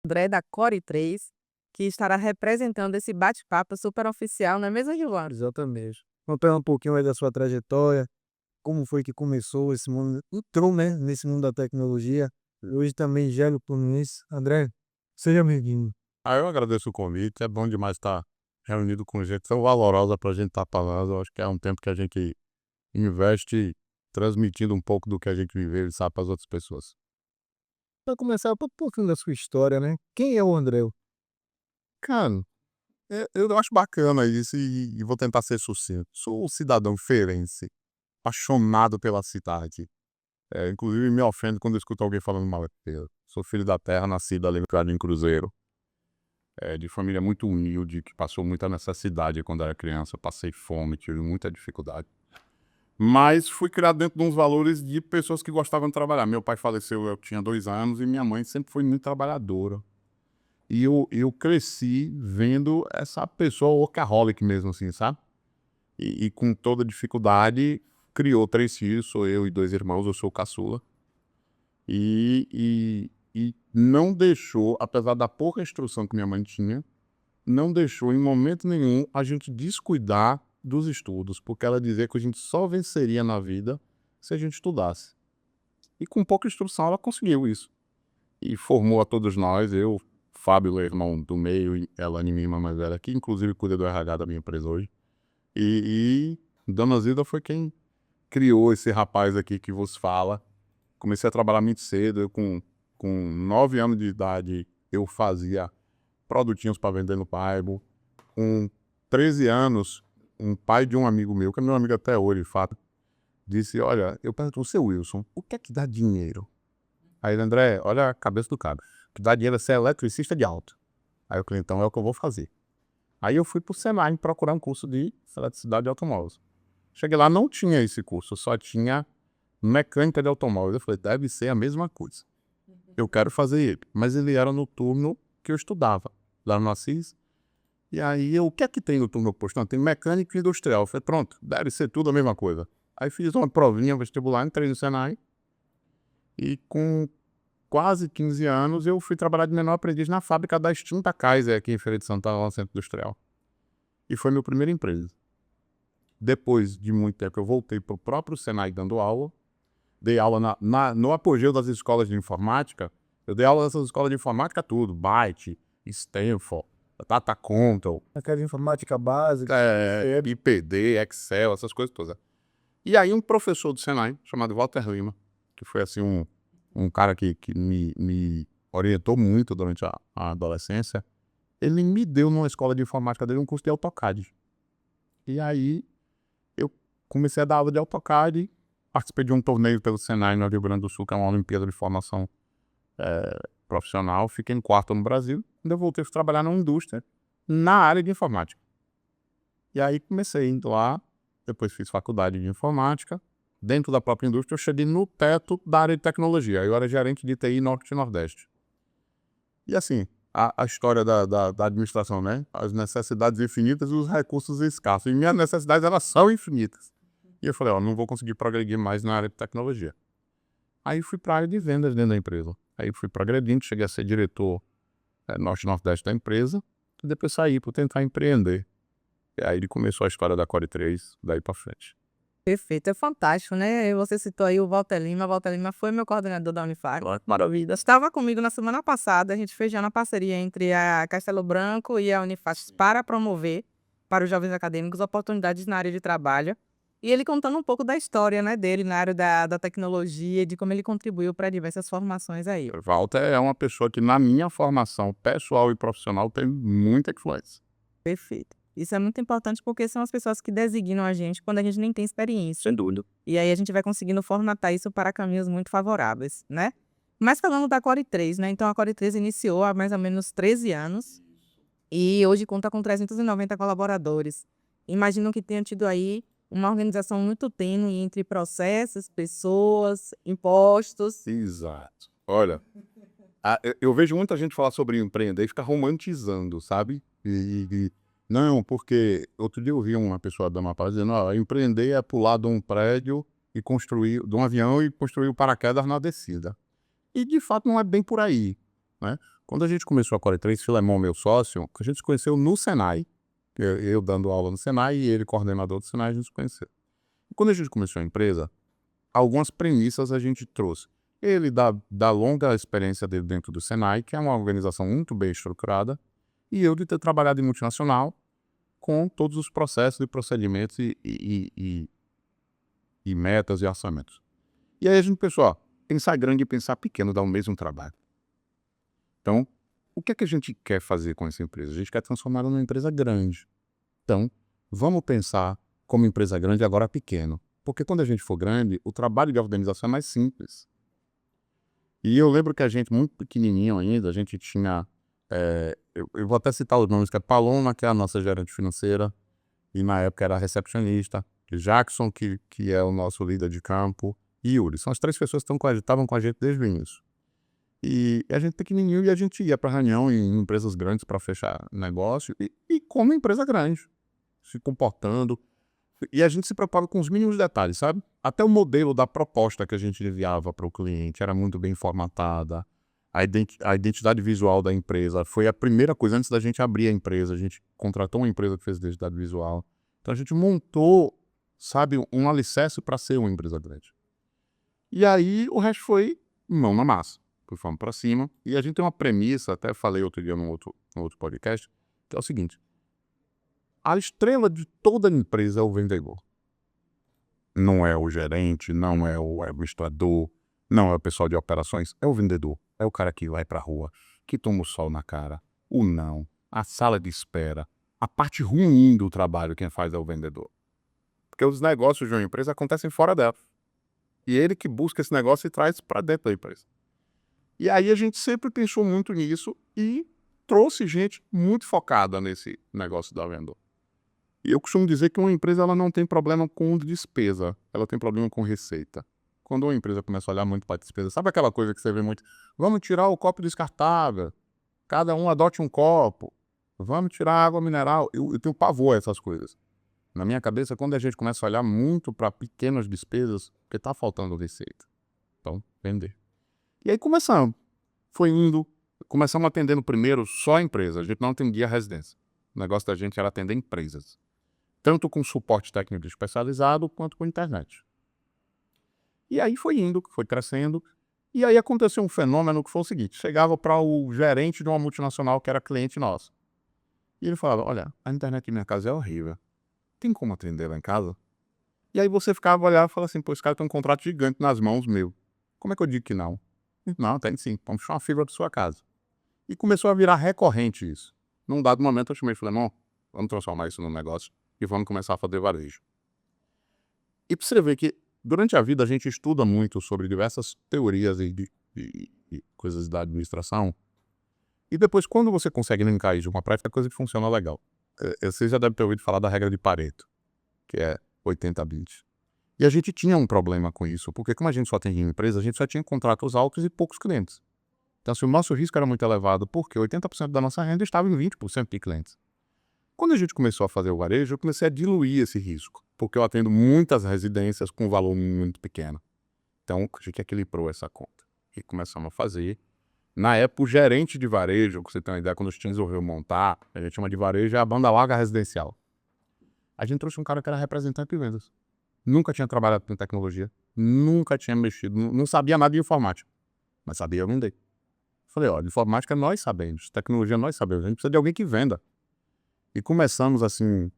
André da Core 3, que estará representando esse bate-papo super oficial, não é mesmo, Gilvan? Exatamente. Contar um pouquinho aí da sua trajetória, como foi que começou esse mundo, entrou, né, nesse mundo da tecnologia, hoje também gera por nisso. André, seja bem-vindo. Eu agradeço o convite, é bom demais estar reunido com gente tão valorosa para a gente estar falando. Eu acho que é um tempo que a gente investe transmitindo um pouco do que a gente viveu e sabe para as outras pessoas. Para começar, um pouquinho da sua história, né? Quem é o André? Cara, eu acho bacana isso e vou tentar ser sucinto. Sou um cidadão feirense, apaixonado pela cidade. Inclusive me ofende quando eu escuto alguém falando mal de Feira. Sou filho da terra, nascido ali no Jardim Cruzeiro. De família muito humilde, que passou muita necessidade quando era criança. Passei fome, tive muita dificuldade. Mas fui criado dentro de uns valores de pessoas que gostavam de trabalhar. Meu pai faleceu, eu tinha 2 anos, e minha mãe sempre foi muito trabalhadora. E eu cresci vendo essa pessoa workaholic mesmo, assim, sabe? E com toda dificuldade, criou 3 filhos, sou eu e 2 irmãos, eu sou o caçula. E não deixou, apesar da pouca instrução que minha mãe tinha, não deixou em momento nenhum a gente descuidar dos estudos, porque ela dizia que a gente só venceria na vida se a gente estudasse. E com pouca instrução ela conseguiu isso. E formou a todos nós, eu, Fábio, o irmão do meio, e Elane, minha irmã mais velha, que inclusive cuida do RH da minha empresa hoje. E Dona Zilda foi quem criou esse rapaz aqui que vos fala. Comecei a trabalhar muito cedo, com 9 anos de idade eu fazia produtinhos para vender no bairro. Com 13 anos, um pai de um amigo meu, que é meu amigo até hoje, de fato, disse: Olha, eu pergunto, o seu Wilson, o que é que dá dinheiro? Aí ele, André, olha a cabeça do cara. O que dá dinheiro é ser eletricista de alta. Aí eu falei, então é o que eu vou fazer. Aí eu fui pro Senai procurar um curso de eletricidade de automóveis. Cheguei lá, não tinha esse curso, só tinha mecânica de automóveis. Eu falei, deve ser a mesma coisa. Eu quero fazer ele. Mas ele era no turno que eu estudava, lá no Assis. E aí, o que é que tem no turno oposto? Não, tem mecânico e industrial. Eu falei, pronto, deve ser tudo a mesma coisa. Aí fiz uma provinha vestibular, entrei no Senai. E com quase 15 anos, eu fui trabalhar de menor aprendiz na fábrica da extinta Kaiser, aqui em Feira de Santana, lá no Centro Industrial. E foi meu primeiro emprego. Depois de muito tempo, eu voltei para o próprio Senai dando aula. Dei aula no apogeu das escolas de informática. Eu dei aula nessas escolas de informática tudo. Byte, Stanford, Data Control, Aquela informática básica. IPD, Excel, essas coisas todas. E aí um professor do Senai, chamado Walter Lima, que foi assim um cara que me orientou muito durante a adolescência, ele me deu numa escola de informática dele um curso de AutoCAD. E aí eu comecei a dar aula de AutoCAD, participei de um torneio pelo Senai no Rio Grande do Sul, que é uma Olimpíada de Formação profissional, fiquei em quarto no Brasil, quando eu voltei a trabalhar na indústria, na área de informática. E aí comecei indo lá, depois fiz faculdade de informática, dentro da própria indústria eu cheguei no teto da área de tecnologia, eu era gerente de TI Norte e Nordeste. E assim, a história da administração, né? As necessidades infinitas e os recursos escassos. E minhas necessidades elas são infinitas. E eu falei, não vou conseguir progredir mais na área de tecnologia. Aí fui para a área de vendas dentro da empresa. Aí fui progredindo, cheguei a ser diretor Norte e Nordeste da empresa. E depois saí para tentar empreender. E aí começou a história da Core 3, daí para frente. Perfeito, é fantástico, né? Você citou aí o Walter Lima foi meu coordenador da Unifar. Maravilha. Estava comigo na semana passada, a gente fez já uma parceria entre a Castelo Branco e a Unifasc para promover para os jovens acadêmicos oportunidades na área de trabalho. E ele contando um pouco da história, né, dele na área da tecnologia, de como ele contribuiu para diversas formações aí. Walter é uma pessoa que na minha formação pessoal e profissional tem muita influência. Perfeito. Isso é muito importante porque são as pessoas que designam a gente quando a gente nem tem experiência. Sem dúvida. E aí a gente vai conseguindo formatar isso para caminhos muito favoráveis, né? Mas falando da Core 3, né? Então a Core 3 iniciou há mais ou menos 13 anos e hoje conta com 390 colaboradores. Imagino que tenha tido aí uma organização muito tênue entre processos, pessoas, impostos. Exato. Olha, eu vejo muita gente falar sobre empreender e ficar romantizando, sabe? Não, porque outro dia eu vi uma pessoa dando uma palestra dizendo, empreender é pular de um prédio e construir, de um avião e construir o paraquedas na descida. E de fato não é bem por aí, né? Quando a gente começou a Core 3, Filemon, meu sócio, a gente se conheceu no Senai. Eu dando aula no Senai e ele coordenador do Senai, a gente se conheceu. Quando a gente começou a empresa, algumas premissas a gente trouxe. Ele da longa experiência dele dentro do Senai, que é uma organização muito bem estruturada, e eu de ter trabalhado em multinacional com todos os processos e procedimentos e metas e orçamentos. E aí a gente pensou, ó, pensar grande e pensar pequeno dá o mesmo trabalho. Então, o que é que a gente quer fazer com essa empresa? A gente quer transformá-la numa empresa grande. Então, vamos pensar como empresa grande agora pequeno. Porque quando a gente for grande, o trabalho de organização é mais simples. E eu lembro que a gente, muito pequenininho ainda, a gente tinha... eu vou até citar os nomes, que é Paloma, que é a nossa gerente financeira, e na época era a recepcionista, Jackson, que é o nosso líder de campo, e Yuri. São as 3 pessoas que estavam com a gente desde o início. E a gente pequenininho e a gente ia para reunião em empresas grandes para fechar negócio, e como empresa grande, se comportando. E a gente se preocupava com os mínimos detalhes, sabe? Até o modelo da proposta que a gente enviava para o cliente era muito bem formatada. A identidade visual da empresa foi a primeira coisa. Antes da gente abrir a empresa, a gente contratou uma empresa que fez identidade visual. Então a gente montou, sabe, um alicerce para ser uma empresa grande. E aí o resto foi mão na massa. Fomos para cima. E a gente tem uma premissa, até falei outro dia num outro podcast, que é o seguinte: a estrela de toda empresa é o vendedor. Não é o gerente, não é o administrador, não é o pessoal de operações, é o vendedor. É o cara que vai pra rua, que toma o sol na cara, o não, a sala de espera, a parte ruim do trabalho quem faz é o vendedor. Porque os negócios de uma empresa acontecem fora dela. E ele que busca esse negócio e traz para dentro da empresa. E aí a gente sempre pensou muito nisso e trouxe gente muito focada nesse negócio da venda. E eu costumo dizer que uma empresa ela não tem problema com despesa, ela tem problema com receita. Quando uma empresa começa a olhar muito para a despesa, sabe aquela coisa que você vê muito? Vamos tirar o copo descartável, cada um adote um copo, vamos tirar a água mineral. Eu tenho pavor a essas coisas. Na minha cabeça, quando a gente começa a olhar muito para pequenas despesas, porque está faltando receita. Então, vender. E aí começamos. Foi indo, começamos atendendo primeiro só empresas, a gente não atendia residência. O negócio da gente era atender empresas. Tanto com suporte técnico especializado, quanto com internet. E aí foi indo, foi crescendo, e aí aconteceu um fenômeno que foi o seguinte: chegava para o gerente de uma multinacional que era cliente nosso. E ele falava, olha, a internet em minha casa é horrível. Tem como atender lá em casa? E aí você ficava olhando e falava assim, pô, esse cara tem um contrato gigante nas mãos meu. Como é que eu digo que não? Não, tem sim, vamos puxar uma fibra da sua casa. E começou a virar recorrente isso. Num dado momento eu chamei e falei, não, vamos transformar isso num negócio e vamos começar a fazer varejo. E pra você ver que durante a vida a gente estuda muito sobre diversas teorias e coisas da administração. E depois, quando você consegue linkar isso com a prática, a coisa que funciona legal. Você já deve ter ouvido falar da regra de Pareto, que é 80-20. E a gente tinha um problema com isso, porque como a gente só tem empresa, a gente só tinha contratos altos e poucos clientes. Então, assim, o nosso risco era muito elevado, porque 80% da nossa renda estava em 20% de clientes. Quando a gente começou a fazer o varejo, eu comecei a diluir esse risco, porque eu atendo muitas residências com valor muito pequeno. Então, a gente equilibrou essa conta. E começamos a fazer. Na época, o gerente de varejo, pra você ter uma ideia, quando a gente resolveu montar, a gente chama de varejo, é a banda larga residencial. A gente trouxe um cara que era representante de vendas. Nunca tinha trabalhado com tecnologia, nunca tinha mexido, não sabia nada de informática, mas sabia vender. Falei, ó, de informática nós sabemos, tecnologia nós sabemos, a gente precisa de alguém que venda. E começamos assim,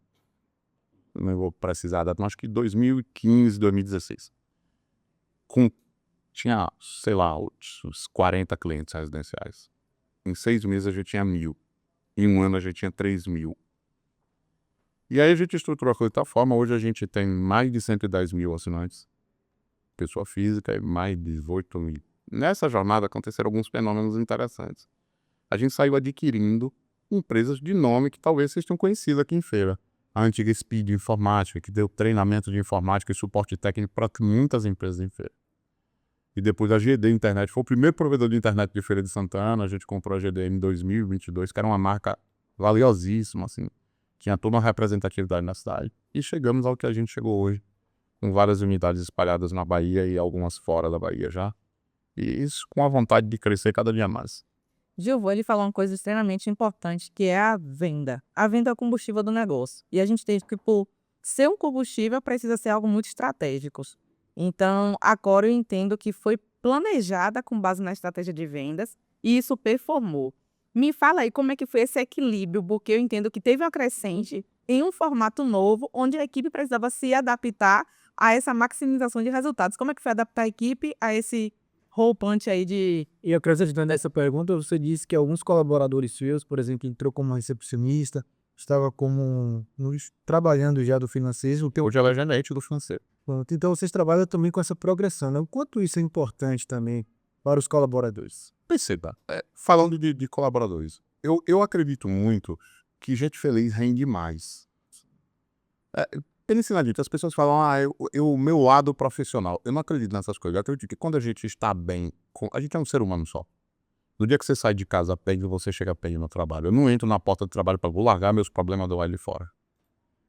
não vou precisar da data, mas acho que 2015, 2016. Tinha, sei lá, uns 40 clientes residenciais. Em 6 meses a gente tinha 1.000. Em um ano a gente tinha 3.000. E aí a gente estruturou a coisa de tal forma, hoje a gente tem mais de 110 mil assinantes, pessoa física, e mais de 18 mil. Nessa jornada aconteceram alguns fenômenos interessantes. A gente saiu adquirindo empresas de nome que talvez vocês tenham conhecido aqui em Feira. A antiga Speed Informática, que deu treinamento de informática e suporte técnico para muitas empresas em Feira. E depois a GD Internet, foi o primeiro provedor de internet de Feira de Santana, a gente comprou a GD em 2022, que era uma marca valiosíssima, assim. Tinha toda uma representatividade na cidade. E chegamos ao que a gente chegou hoje, com várias unidades espalhadas na Bahia e algumas fora da Bahia já. E isso com a vontade de crescer cada dia mais. Gilvan, ele falou uma coisa extremamente importante, que é a venda. A venda é o combustível do negócio. E a gente tem que, por ser um combustível, precisa ser algo muito estratégico. Então, agora eu entendo que foi planejada com base na estratégia de vendas e isso performou. Me fala aí como é que foi esse equilíbrio, porque eu entendo que teve uma crescente em um formato novo, onde a equipe precisava se adaptar a essa maximização de resultados. Como é que foi adaptar a equipe a esse roupante aí de... E acrescentando essa pergunta, você disse que alguns colaboradores seus, por exemplo, entrou como recepcionista, estava trabalhando já do financeiro, o teu Hoje ela é gerente do financeiro. ponto. Então vocês trabalham também com essa progressão, né? O quanto isso é importante também para os colaboradores? Perceba, falando de colaboradores, eu acredito muito que gente feliz rende mais. Pense na dita, as pessoas falam, o meu lado profissional. Eu não acredito nessas coisas. Eu acredito que quando a gente está bem, a gente é um ser humano só. No dia que você sai de casa bem, você chega bem no trabalho. Eu não entro na porta do trabalho para vou largar meus problemas do lado de fora.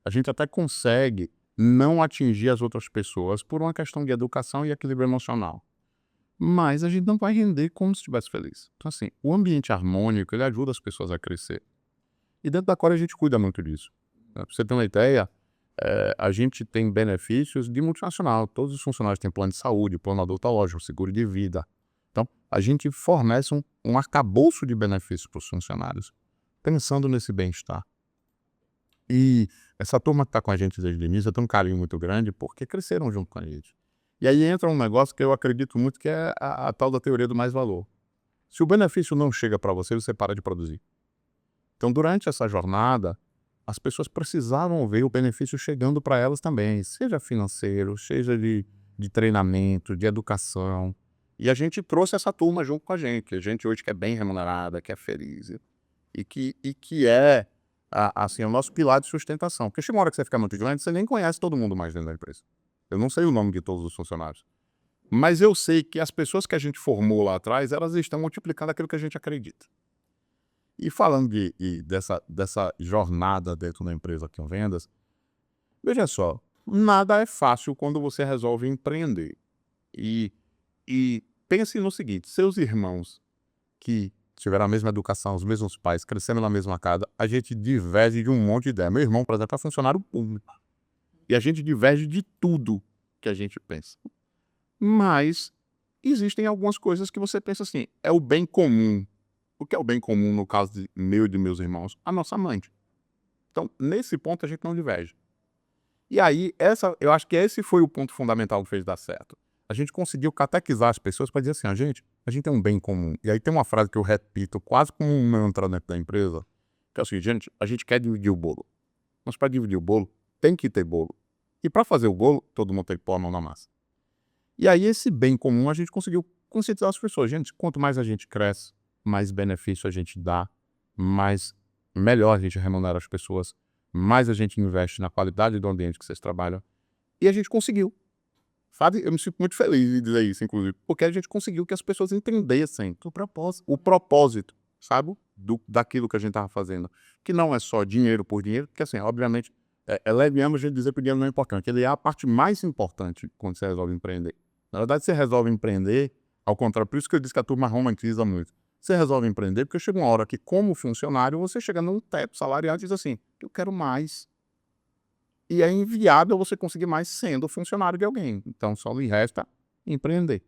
A gente até consegue não atingir as outras pessoas por uma questão de educação e equilíbrio emocional. Mas a gente não vai render como se estivesse feliz. Então, assim, o ambiente harmônico, ele ajuda as pessoas a crescer. E dentro da Core a gente cuida muito disso. Pra você ter uma ideia, a gente tem benefícios de multinacional. Todos os funcionários têm plano de saúde, plano odontológico, seguro de vida. Então, a gente fornece um arcabouço de benefícios para os funcionários, pensando nesse bem-estar. E essa turma que está com a gente desde o início tem um carinho muito grande porque cresceram junto com a gente. E aí entra um negócio que eu acredito muito que é a tal da teoria do mais-valor. Se o benefício não chega para você, você para de produzir. Então, durante essa jornada, as pessoas precisavam ver o benefício chegando para elas também, seja financeiro, seja de treinamento, de educação. E a gente trouxe essa turma junto com a gente hoje que é bem remunerada, que é feliz e que é assim, o nosso pilar de sustentação. Porque chega uma hora que você fica muito grande, você nem conhece todo mundo mais dentro da empresa. Eu não sei o nome de todos os funcionários. Mas eu sei que as pessoas que a gente formou lá atrás, elas estão multiplicando aquilo que a gente acredita. E falando dessa jornada dentro da empresa aqui em vendas, veja só, nada é fácil quando você resolve empreender. E pense no seguinte, seus irmãos que tiveram a mesma educação, os mesmos pais, crescendo na mesma casa, a gente diverge de um monte de ideia. Meu irmão, por exemplo, é funcionário público. E a gente diverge de tudo que a gente pensa. Mas existem algumas coisas que você pensa assim, é o bem comum. O que é o bem comum no caso de meu e de meus irmãos? A nossa mente. Então, nesse ponto, a gente não diverge. E aí, eu acho que esse foi o ponto fundamental que fez dar certo. A gente conseguiu catequizar as pessoas para dizer assim, a gente tem um bem comum. E aí tem uma frase que eu repito quase como um mantra dentro da empresa, que é o seguinte, a gente quer dividir o bolo. Mas para dividir o bolo, tem que ter bolo. E para fazer o bolo, todo mundo tem que pôr a mão na massa. E aí esse bem comum a gente conseguiu conscientizar as pessoas. Gente, quanto mais a gente cresce, mais benefício a gente dá, melhor a gente remunera as pessoas, mais a gente investe na qualidade do ambiente que vocês trabalham. E a gente conseguiu. Sabe? Eu me sinto muito feliz de dizer isso, inclusive, porque a gente conseguiu que as pessoas entendessem o propósito, sabe? Daquilo que a gente estava fazendo. Que não é só dinheiro por dinheiro, porque assim, obviamente, é leviano a gente dizer que o dinheiro não é importante. Ele é a parte mais importante quando você resolve empreender. Na verdade, você resolve empreender, ao contrário, por isso que eu disse que a turma romantiza muito. Você resolve empreender porque chega uma hora que, como funcionário, você chega num teto salarial e diz assim, eu quero mais. E é inviável você conseguir mais sendo funcionário de alguém. Então, só lhe resta empreender.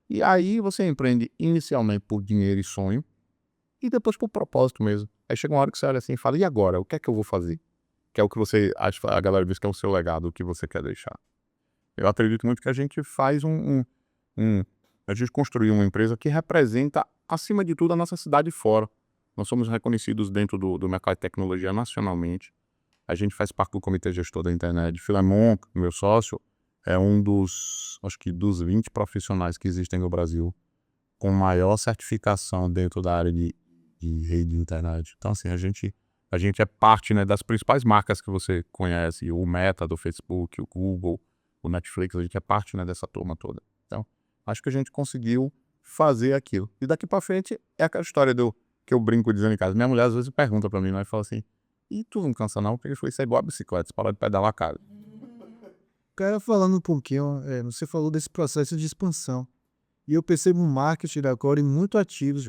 E aí você empreende inicialmente por dinheiro e sonho, e depois por propósito mesmo. Aí chega uma hora que você olha assim e fala, e agora? O que é que eu vou fazer? Que é o que você acha, a galera diz que é o seu legado, o que você quer deixar. Eu acredito muito que a gente faz a gente construiu uma empresa que representa, acima de tudo, a nossa cidade fora. Nós somos reconhecidos dentro do mercado de tecnologia nacionalmente. A gente faz parte do comitê gestor da internet. Filemon, meu sócio, é um dos 20 profissionais que existem no Brasil com maior certificação dentro da área de rede de internet. Então, assim, a gente é parte, né, das principais marcas que você conhece, o Meta do Facebook, o Google, o Netflix, a gente é parte, né, dessa turma toda. Então, acho que a gente conseguiu fazer aquilo. E daqui para frente é aquela história que eu brinco dizendo em casa. Minha mulher às vezes pergunta para mim, né, e fala assim, e tu não cansa não? Porque foi ser igual a bicicleta, você para de pedalar, cara. Cara, falando um pouquinho, você falou desse processo de expansão. E eu percebo um marketing da Core muito ativo,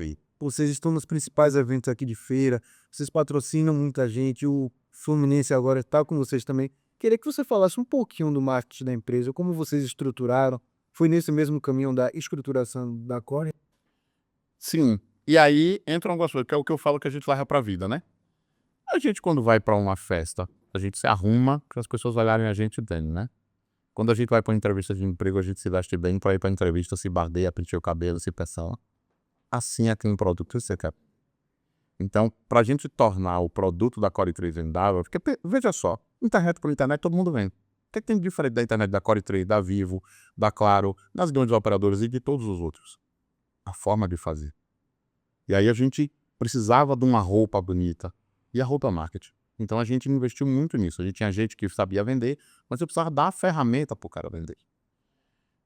vocês estão nos principais eventos aqui de feira, vocês patrocinam muita gente, o Fluminense agora está com vocês também. Queria que você falasse um pouquinho do marketing da empresa, como vocês estruturaram. Foi nesse mesmo caminho da estruturação da Core? Sim. E aí entram algumas coisas, que é o que eu falo que a gente leva pra vida, né? A gente, quando vai pra uma festa, a gente se arruma para as pessoas olharem a gente bem, né? Quando a gente vai pra uma entrevista de emprego, a gente se veste bem para ir pra entrevista, se barbeia, penteia o cabelo, se persona. Assim é aquele produto que você quer. Então, pra gente tornar o produto da Core 3 vendável, porque veja só, internet por internet todo mundo vende. O que tem de diferente da internet da Core 3, da Vivo, da Claro, das grandes operadoras e de todos os outros? A forma de fazer. E aí a gente precisava de uma roupa bonita. E a roupa é marketing. Então a gente investiu muito nisso. A gente tinha gente que sabia vender, mas eu precisava dar a ferramenta para o cara vender.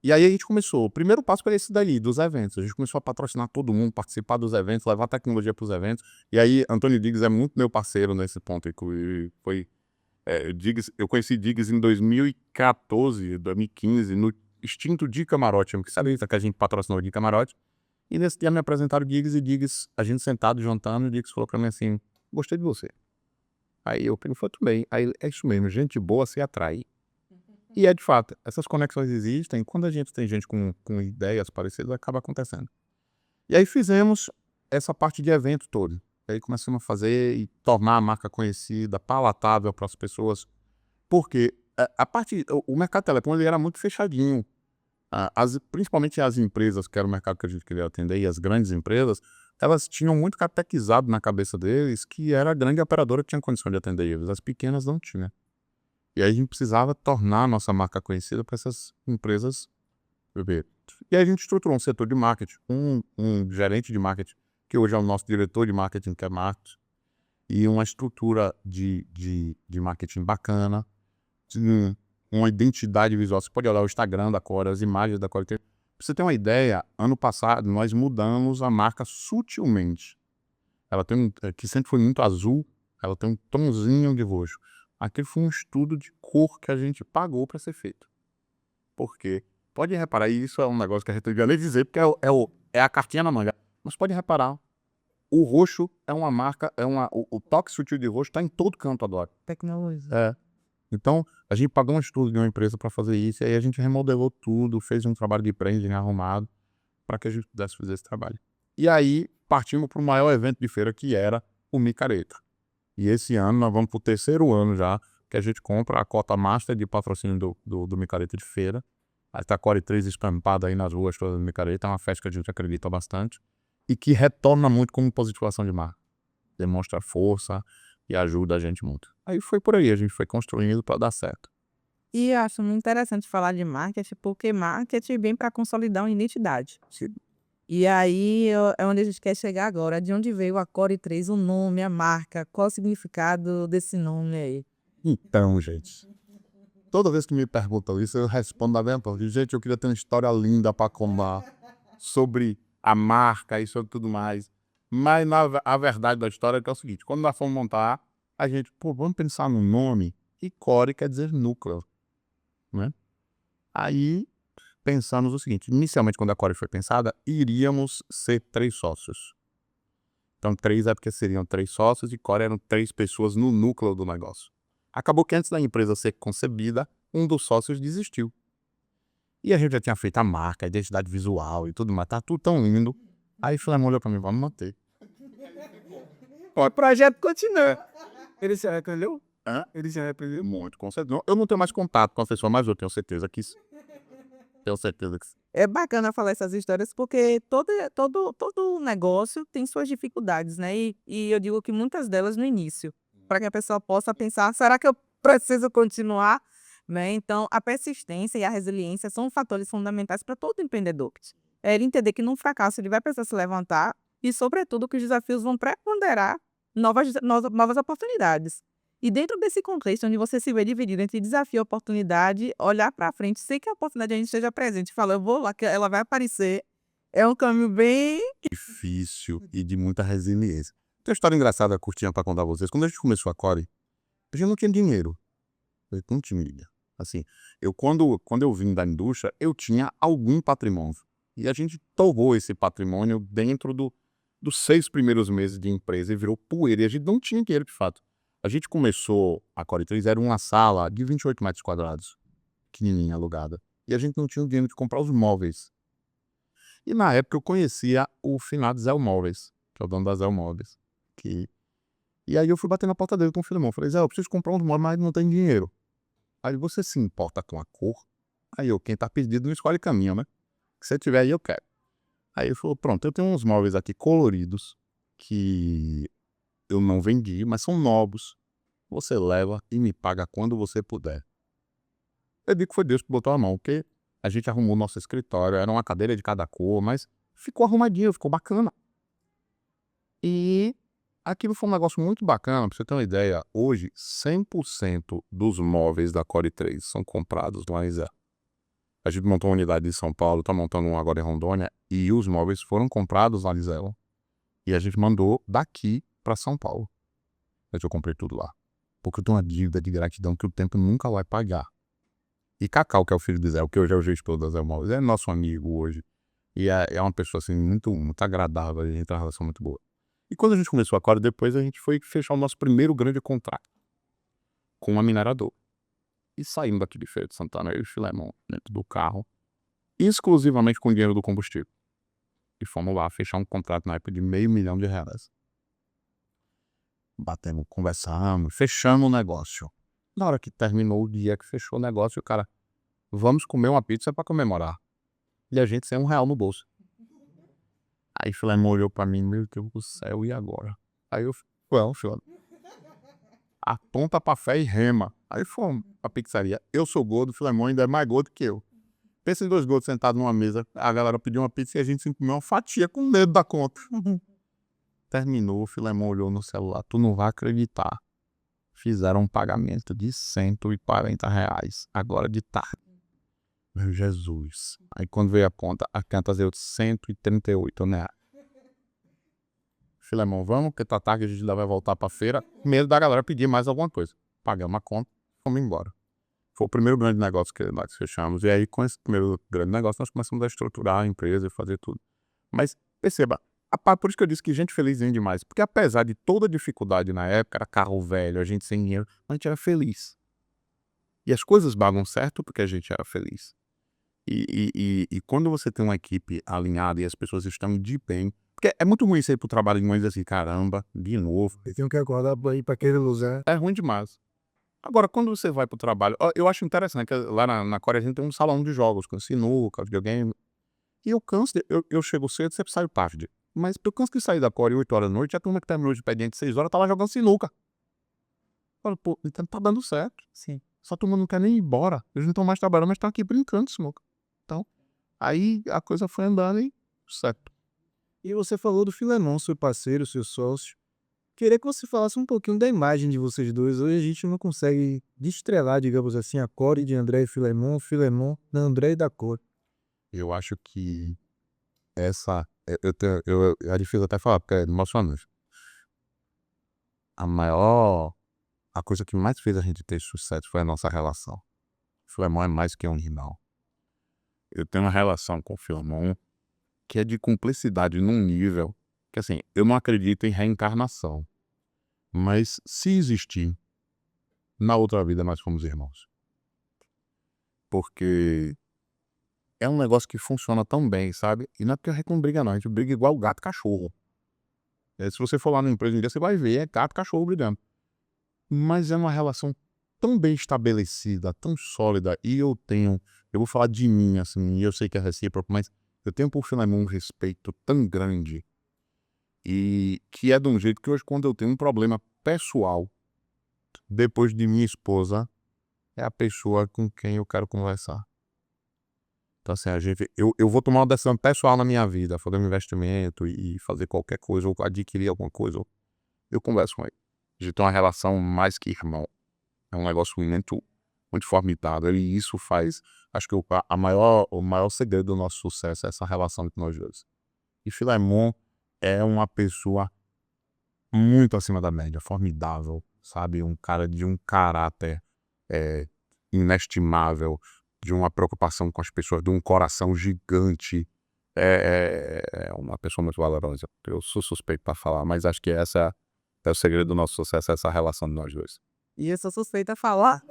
E aí a gente começou. O primeiro passo foi esse daí, dos eventos. A gente começou a patrocinar todo mundo, participar dos eventos, levar tecnologia para os eventos. E aí Antônio Diggs é muito meu parceiro nesse ponto. Eu conheci Diggs em 2014, 2015, no extinto Di Camarote, que sabe que a gente patrocinou o Di Camarote. E nesse dia me apresentaram o Diggs e Diggs, a gente sentado, jantando, o Diggs falou pra mim assim, gostei de você. Aí eu falei, tudo bem. Aí é isso mesmo, gente boa se atrai. E é de fato, essas conexões existem, quando a gente tem gente com ideias parecidas, acaba acontecendo. E aí fizemos essa parte de evento todo. Aí começamos a fazer e tornar a marca conhecida, palatável para as pessoas. Porque o mercado de telecom ele era muito fechadinho. Principalmente as empresas, que era o mercado que a gente queria atender, e as grandes empresas, elas tinham muito catequizado na cabeça deles que era a grande operadora que tinha condição de atender eles, as pequenas não tinham. E aí a gente precisava tornar a nossa marca conhecida para essas empresas ver. E aí a gente estruturou um setor de marketing, um gerente de marketing, que hoje é o nosso diretor de marketing, que é Marcos, e uma estrutura de marketing bacana, uma identidade visual. Você pode olhar o Instagram da Core, as imagens da Core. Pra você ter uma ideia, ano passado nós mudamos a marca sutilmente. Ela tem que sempre foi muito azul, ela tem um tomzinho de roxo. Aquele foi um estudo de cor que a gente pagou para ser feito. Por quê? Pode reparar, e isso é um negócio que a gente não devia nem dizer, porque é a cartinha na manga. Mas pode reparar, o roxo é uma marca, o toque sutil de roxo está em todo canto agora. Tecnologia. É. Então, a gente pagou um estudo de uma empresa para fazer isso, e aí a gente remodelou tudo, fez um trabalho de branding arrumado para que a gente pudesse fazer esse trabalho. E aí, partimos para o maior evento de feira, que era o Micareta. E esse ano, nós vamos para o 3º ano já, que a gente compra a cota master de patrocínio do Micareta de feira. Aí está a Core 3 estampada aí nas ruas todas do Micareta, é uma festa que a gente acredita bastante, e que retorna muito como positivação de marca. Demonstra força e ajuda a gente muito. Aí foi por aí, a gente foi construindo para dar certo. E eu acho muito interessante falar de marketing, porque marketing vem para consolidar uma identidade. E aí é onde a gente quer chegar agora. De onde veio a Core 3, o nome, a marca, qual o significado desse nome aí? Então, gente, toda vez que me perguntam isso, eu respondo da mesma forma. Gente, eu queria ter uma história linda para contar sobre a marca e sobre tudo mais. Mas a verdade da história é que é o seguinte, quando nós fomos montar, a gente, vamos pensar no nome, e Core quer dizer núcleo, né? Aí pensamos o seguinte, inicialmente quando a Core foi pensada, iríamos ser 3 sócios. Então 3 é porque seriam 3 sócios e Core eram 3 pessoas no núcleo do negócio. Acabou que antes da empresa ser concebida, um dos sócios desistiu. E a gente já tinha feito a marca, a identidade visual e tudo mais, tá tudo tão lindo. Aí Flamengo olhou pra mim, vamos manter. O projeto continua. Ele se arrependeu? Hã? Ele se arrependeu? Muito, com certeza. Eu não tenho mais contato com a pessoa, mas eu tenho certeza que É bacana falar essas histórias porque todo negócio tem suas dificuldades, né? E eu digo que muitas delas no início, para que a pessoa possa pensar, será que eu preciso continuar? Né? Então, a persistência e a resiliência são fatores fundamentais para todo empreendedor. É ele entender que num fracasso ele vai precisar se levantar e, sobretudo, que os desafios vão preponderar novas oportunidades. E dentro desse contexto, onde você se vê dividido entre desafio e oportunidade, olhar para frente, sem que a oportunidade ainda esteja presente, falar, eu vou lá, que ela vai aparecer, é um caminho bem... difícil e de muita resiliência. Tem uma história engraçada, curtinha para contar a vocês. Quando a gente começou a Core, a gente não tinha dinheiro. Eu não tinha. Assim, quando eu vim da indústria, eu tinha algum patrimônio. E a gente torrou esse patrimônio dentro dos 6 primeiros meses de empresa e virou poeira. E a gente não tinha dinheiro de fato. A gente começou, a Core 3 era uma sala de 28 metros quadrados, pequenininha, alugada. E a gente não tinha o dinheiro de comprar os móveis. E na época eu conhecia o finado Zé Móveis, que é o dono da Zé Móveis. E aí eu fui bater na porta dele com o Filemon. Falei, Zé, eu preciso comprar uns móveis, mas não tem dinheiro. Aí ele, você se importa com a cor? Aí eu, quem tá pedindo não escolhe caminho, né? Se você tiver aí, eu quero. Aí ele falou, pronto, eu tenho uns móveis aqui coloridos, que eu não vendi, mas são novos. Você leva e me paga quando você puder. Eu digo que foi Deus que botou a mão, porque a gente arrumou o nosso escritório, era uma cadeira de cada cor, mas ficou arrumadinho, ficou bacana. E aquilo foi um negócio muito bacana, pra você ter uma ideia, hoje 100% dos móveis da Core 3 são comprados lá em Zé. A gente montou uma unidade em São Paulo, tá montando uma agora em Rondônia, e os móveis foram comprados lá em Zé. E a gente mandou daqui pra São Paulo. Mas eu comprei tudo lá. Porque eu tenho uma dívida de gratidão que o tempo nunca vai pagar. E Cacau, que é o filho de Zé, que hoje é o gestor da Zé Móveis, é nosso amigo hoje. E é uma pessoa assim, muito agradável, a gente tem uma relação muito boa. E quando a gente começou a Core, depois a gente foi fechar o nosso primeiro grande contrato com uma mineradora. E saímos daqui de Feira de Santana, eu e o Filemon, dentro do carro, exclusivamente com o dinheiro do combustível. E fomos lá fechar um contrato na época de R$500 mil. Batemos, conversamos, fechamos o negócio. Na hora que terminou o dia que fechou o negócio, o cara, vamos comer uma pizza pra comemorar. E a gente sem R$1 no bolso. Aí o Filemon olhou pra mim, meu Deus do céu, e agora? Aí eu falei, Filemon, aponta pra fé e rema. Aí fomos pra pizzaria. Eu sou gordo, o Filemon ainda é mais gordo que eu. Pensa em 2 gordos sentados numa mesa, a galera pediu uma pizza e a gente se comeu uma fatia com medo da conta. Terminou, o Filemon olhou no celular, tu não vai acreditar. Fizeram um pagamento de R$140, agora de tarde. Meu Jesus. Aí quando veio a conta deu R$138, né? Filemon, vamos, porque tá tarde, a gente ainda vai voltar pra feira. Medo da galera pedir mais alguma coisa. Pagamos a conta, fomos embora. Foi o primeiro grande negócio que nós fechamos. E aí, com esse primeiro grande negócio, nós começamos a estruturar a empresa e fazer tudo. Mas, perceba, por isso que eu disse que gente feliz vem demais. Porque apesar de toda a dificuldade na época, era carro velho, a gente sem dinheiro, a gente era feliz. E as coisas bagam certo porque a gente era feliz. E quando você tem uma equipe alinhada e as pessoas estão de bem... Porque é muito ruim você ir pro trabalho de manhã e dizer assim, caramba, de novo. Eu tenho que acordar pra ir pra aquele lugar. É ruim demais. Agora, quando você vai pro trabalho... Eu acho interessante que lá na Coreia a gente tem um salão de jogos, com sinuca, videogame. E eu canso eu chego cedo, sempre saio tarde. Mas eu canso de sair da Coreia 8 horas da noite, a turma que terminou de expediente 6 horas tá lá jogando sinuca. Eu falo, pô, então tá dando certo. Sim. Essa turma não quer nem ir embora. Eles não estão mais trabalhando, mas estão aqui brincando, sinuca. Então, aí a coisa foi andando e certo. E você falou do Filemon, seu parceiro, seu sócio. Queria que você falasse um pouquinho da imagem de vocês dois. Hoje a gente não consegue destrelar, digamos assim, a Core de André e Filemon, o Filemon da André e da Core. Eu acho que essa... É difícil até falar, porque é emocionante. A coisa que mais fez a gente ter sucesso foi a nossa relação. O Filemon é mais que um irmão. Eu tenho uma relação com o Filemon que é de cumplicidade num nível que, assim, eu não acredito em reencarnação. Mas se existir, na outra vida nós fomos irmãos. Porque é um negócio que funciona tão bem, sabe? E não é porque a gente não briga não, a gente briga igual gato e cachorro. Se você for lá na empresa um dia, você vai ver, é gato e cachorro brigando. Mas é uma relação tão bem estabelecida, tão sólida, e eu vou falar de mim, assim, e eu sei que é recíproco, mas eu tenho por Filemon um respeito tão grande, e que é de um jeito que hoje, quando eu tenho um problema pessoal, depois de minha esposa, é a pessoa com quem eu quero conversar. Então, assim, eu vou tomar uma decisão pessoal na minha vida, fazer um investimento e fazer qualquer coisa, ou adquirir alguma coisa, eu converso com ele. A gente tem uma relação mais que irmão. É um negócio muito formidável, e isso faz, acho que o maior segredo do nosso sucesso é essa relação entre nós dois. E Filemon é uma pessoa muito acima da média, formidável, sabe? Um cara de um caráter inestimável, de uma preocupação com as pessoas, de um coração gigante, é uma pessoa muito valorosa. Eu sou suspeito para falar, mas acho que essa é o segredo do nosso sucesso, essa relação de nós dois. E eu sou suspeita a falar.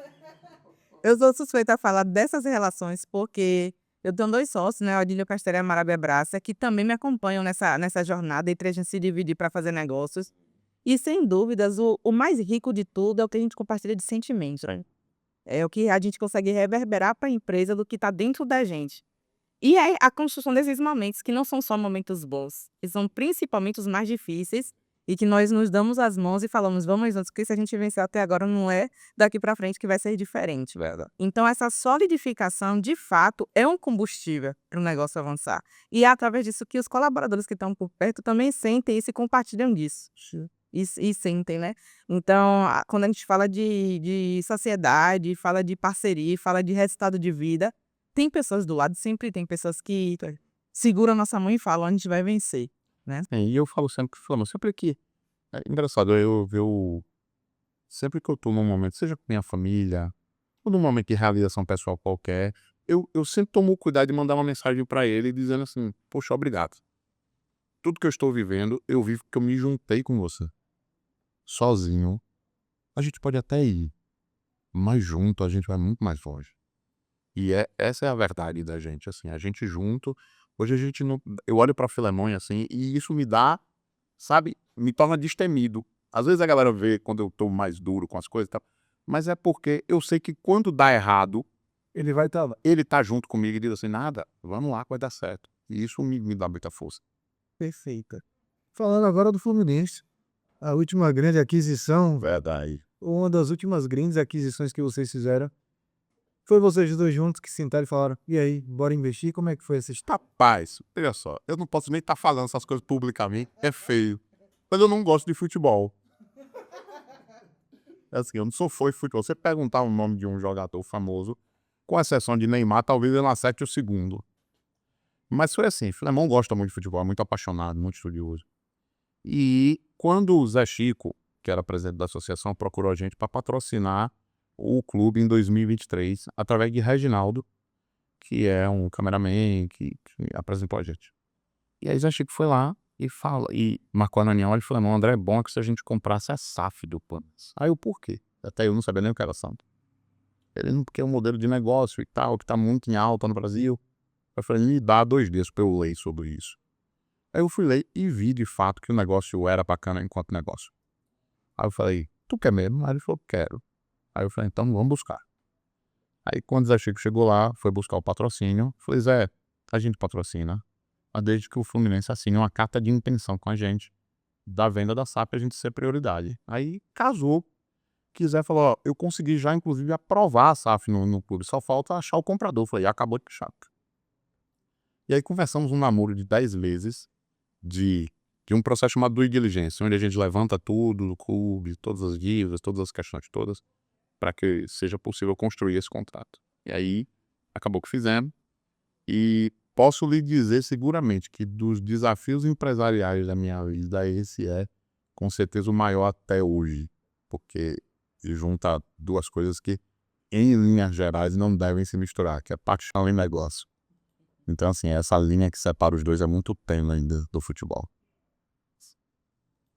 Eu sou suspeita a falar dessas relações, porque eu tenho 2 sócios, né, o Adílio Castelli e a Marabia Braça, que também me acompanham nessa jornada entre a gente se dividir para fazer negócios. E sem dúvidas, o mais rico de tudo é o que a gente compartilha de sentimentos, né. É o que a gente consegue reverberar para a empresa do que está dentro da gente. E é a construção desses momentos, que não são só momentos bons, que são principalmente os mais difíceis, e que nós nos damos as mãos e falamos: "Vamos juntos, porque se a gente venceu até agora, não é daqui para frente que vai ser diferente". Verdade. Então essa solidificação, de fato, é um combustível para o negócio avançar. E é através disso que os colaboradores que estão por perto também sentem isso e compartilham disso. E sentem, né. Então, quando a gente fala de sociedade, fala de parceria, fala de resultado de vida, tem pessoas do lado, sempre tem pessoas que seguram a nossa mão e falam: "A gente vai vencer", né. E eu falo sempre que Flamengo, sempre que é engraçado, eu sempre que eu tô num momento, seja com minha família, ou num momento de realização pessoal qualquer, eu sempre tomo o cuidado de mandar uma mensagem para ele dizendo assim: "Poxa, obrigado. Tudo que eu estou vivendo, eu vivo porque eu me juntei com você. Sozinho, a gente pode até ir, mas junto a gente vai muito mais longe". E essa é a verdade da gente, assim, a gente junto, hoje a gente não, eu olho pra Filemon, assim, e isso me dá, sabe, me torna destemido. Às vezes a galera vê quando eu tô mais duro com as coisas e tal, mas é porque eu sei que quando dá errado, Ele vai estar lá. ele tá junto comigo e diz assim: "Nada, vamos lá que vai dar certo". E isso me dá muita força. Perfeita. Falando agora do Fluminense, a última grande aquisição, Verdade. uma das últimas grandes aquisições que vocês fizeram, foi vocês 2 juntos que sentaram e falaram: "E aí, bora investir?" Como é que foi essa história? Rapaz, olha só, eu não posso nem estar falando essas coisas publicamente, é feio, mas eu não gosto de futebol. É assim, eu não sou fã de futebol. Você perguntar o nome de um jogador famoso, com exceção de Neymar, talvez ele acerte o segundo. Mas foi assim, Filemon gosta muito de futebol, é muito apaixonado, muito estudioso. E quando o Zé Chico, que era presidente da associação, procurou a gente para patrocinar o clube em 2023, através de Reginaldo, que é um cameraman que apresentou a gente. E aí Zé Chico foi lá e marcou a reunião, ele falou: "Não, André, é bom que se a gente comprasse a SAF do Palmeiras". Aí o por quê? Até eu não sabia nem o que era SAF. Ele: "Não, porque é um modelo de negócio e tal, que tá muito em alta no Brasil". Eu falei: "Me dá 2 dias pra eu ler sobre isso". Aí eu fui ler e vi de fato que o negócio era bacana enquanto negócio. Aí eu falei: "Tu quer mesmo?" Aí ele falou: "Quero". Aí eu falei: "Então vamos buscar". Aí quando o Zé Chico chegou lá, foi buscar o patrocínio, eu falei: "Zé, a gente patrocina, mas desde que o Fluminense assine uma carta de intenção com a gente, da venda da SAF a gente ser prioridade". Aí casou, que Zé falou: "Ó, eu consegui já inclusive aprovar a SAF no clube, só falta achar o comprador". Eu falei: "Acabou de achar". E aí conversamos um namoro de 10 meses de de um processo chamado due diligence, onde a gente levanta tudo do clube, todas as dívidas, todas as questões todas, para que seja possível construir esse contrato. E aí acabou que fizemos, e posso lhe dizer seguramente que dos desafios empresariais da minha vida, esse é com certeza o maior até hoje, porque junta 2 coisas que, em linhas gerais, não devem se misturar, que é paixão e negócio. Então, assim, essa linha que separa os 2 é muito tênue ainda do futebol.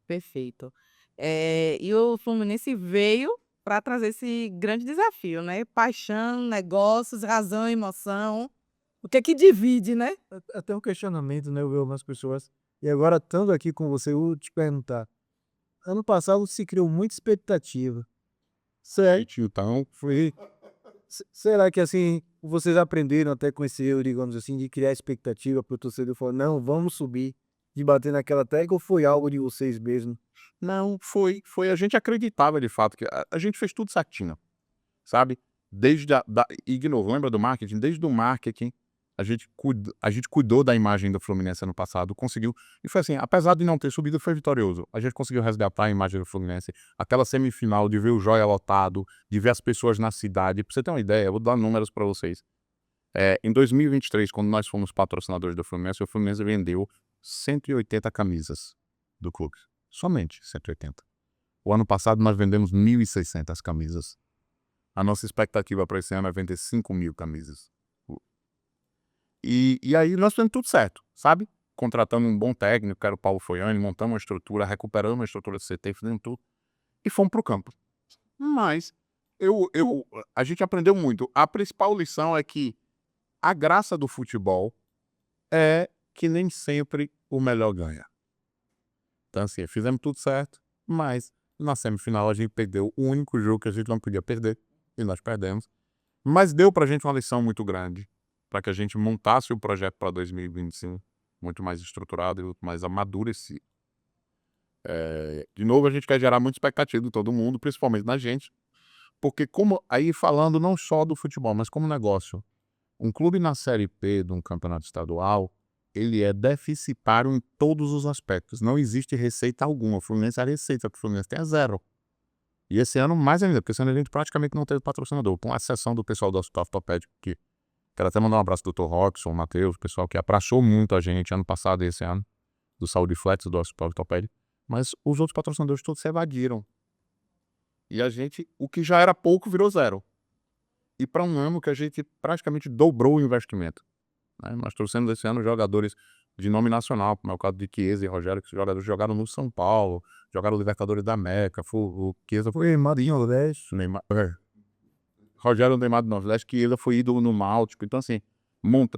Perfeito. E o Fluminense veio para trazer esse grande desafio, né, paixão, negócios, razão, emoção, o que é que divide, né? Até um questionamento, né, eu vi algumas pessoas. E agora estando aqui com você, eu vou te perguntar, ano passado se criou muita expectativa. Certo, então Foi será que, assim, vocês aprenderam até com esse erro, digamos assim, de criar expectativa para o torcedor falar: "Não, vamos subir", de bater naquela tecla ou foi algo de vocês mesmo? não, foi a gente acreditava de fato que a gente fez tudo certinho, sabe. Desde e de novo, lembra do marketing? Desde o marketing, a gente cuidou da imagem do Fluminense ano passado, conseguiu, e foi assim, apesar de não ter subido, foi vitorioso. A gente conseguiu resgatar a imagem do Fluminense, aquela semifinal de ver o Joia lotado, de ver as pessoas na cidade. Pra você ter uma ideia, eu vou dar números pra vocês. Em 2023, quando nós fomos patrocinadores do Fluminense, o Fluminense vendeu 180 camisas do clube, somente 180. O ano passado nós vendemos 1.600 camisas. A nossa expectativa para esse ano é vender 5.000 camisas. E aí nós fizemos tudo certo, sabe? Contratando um bom técnico, que era o Paulo Foiani, montamos uma estrutura, recuperamos a estrutura do CT, fizemos tudo, e fomos pro campo. Mas a gente aprendeu muito. A principal lição é que a graça do futebol é que nem sempre o melhor ganha. Então, assim, fizemos tudo certo, mas na semifinal a gente perdeu o único jogo que a gente não podia perder, e nós perdemos. Mas deu pra gente uma lição muito grande, para que a gente montasse o projeto para 2025 muito mais estruturado e muito mais amadurecido. De novo, a gente quer gerar muita expectativa de todo mundo, principalmente na gente, porque como aí falando não só do futebol, mas como negócio, um clube na Série P de um campeonato estadual, ele é deficitário em todos os aspectos. Não existe receita alguma. O Fluminense, a receita que o Fluminense tem é zero. E esse ano mais ainda, porque esse ano a gente praticamente não teve patrocinador, com exceção do pessoal do Hospital Ortopédico, que quero até mandar um abraço do Dr. Roxon, Matheus, o pessoal que abraçou muito a gente ano passado e esse ano, do Saúde Flex, do Hospital Ortopédico, mas os outros patrocinadores todos se evadiram. E a gente, o que já era pouco, virou zero. E para um ano que a gente praticamente dobrou o investimento, né? Nós trouxemos esse ano jogadores de nome nacional, como é o caso de Chiesa e Rogério, que jogadores jogaram no São Paulo, jogaram Libertadores da América, o Chiesa Foi Marinho Nordeste. Neymar, Rogério Neymar do Nordeste, que ele foi ídolo no Náutico. Então, assim,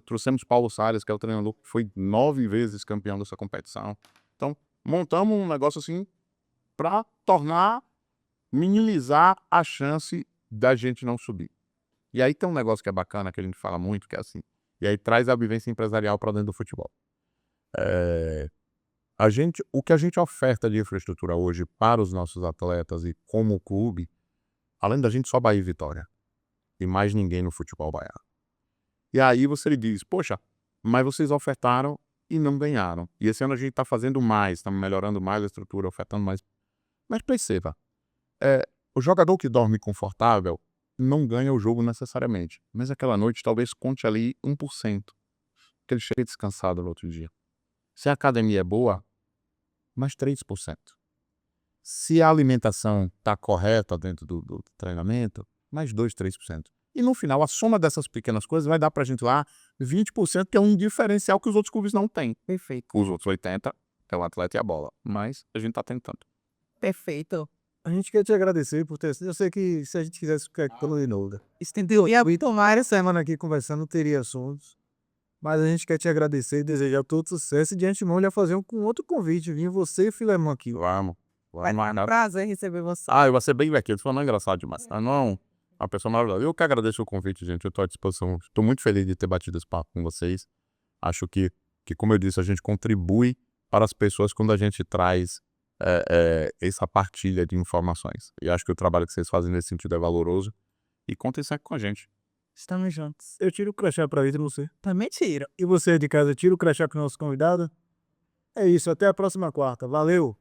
trouxemos Paulo Salles, que é o treinador que foi 9 vezes campeão dessa competição. Então, montamos um negócio assim para minimizar a chance da gente não subir. E aí tem um negócio que é bacana, que a gente fala muito, que é assim, e aí traz a vivência empresarial para dentro do futebol. O que a gente oferta de infraestrutura hoje para os nossos atletas e como clube, além da gente só Bahia e Vitória, e mais ninguém no futebol baiano. E aí você lhe diz, poxa, mas vocês ofertaram e não ganharam. E esse ano a gente está fazendo mais, estamos melhorando mais a estrutura, ofertando mais. Mas perceba, o jogador que dorme confortável não ganha o jogo necessariamente, mas aquela noite talvez conte ali 1%, que ele chega descansado no outro dia. Se a academia é boa, mais 3%. Se a alimentação está correta dentro do treinamento, mais 2, 3%. E no final, a soma dessas pequenas coisas vai dar pra gente lá 20%, que é um diferencial que os outros clubes não têm. Perfeito. Os outros 80% é o atleta e a bola, mas a gente tá tentando. Perfeito. A gente quer te agradecer por ter. Eu sei que se a gente quisesse ficar falando de novo, Estendeu. E a várias semanas aqui conversando, não teria assuntos. Mas a gente quer te agradecer e desejar todo sucesso. E de antemão, já fazer um outro convite. Vir você e Filemão aqui. Vamos. vai ser um prazer receber você. Eu vou ser bem aqui. Você falou, não é engraçado demais. Não, uma pessoa maravilhosa. Eu que agradeço o convite, gente. Eu estou à disposição. Estou muito feliz de ter batido esse papo com vocês. Acho que, como eu disse, a gente contribui para as pessoas quando a gente traz essa partilha de informações. E acho que o trabalho que vocês fazem nesse sentido é valoroso. E contem sempre com a gente. Estamos juntos. Eu tiro o crachá pra ir, você. Também tira. E você de casa, tira o crachá com o nosso convidado? É isso, até a próxima quarta. Valeu!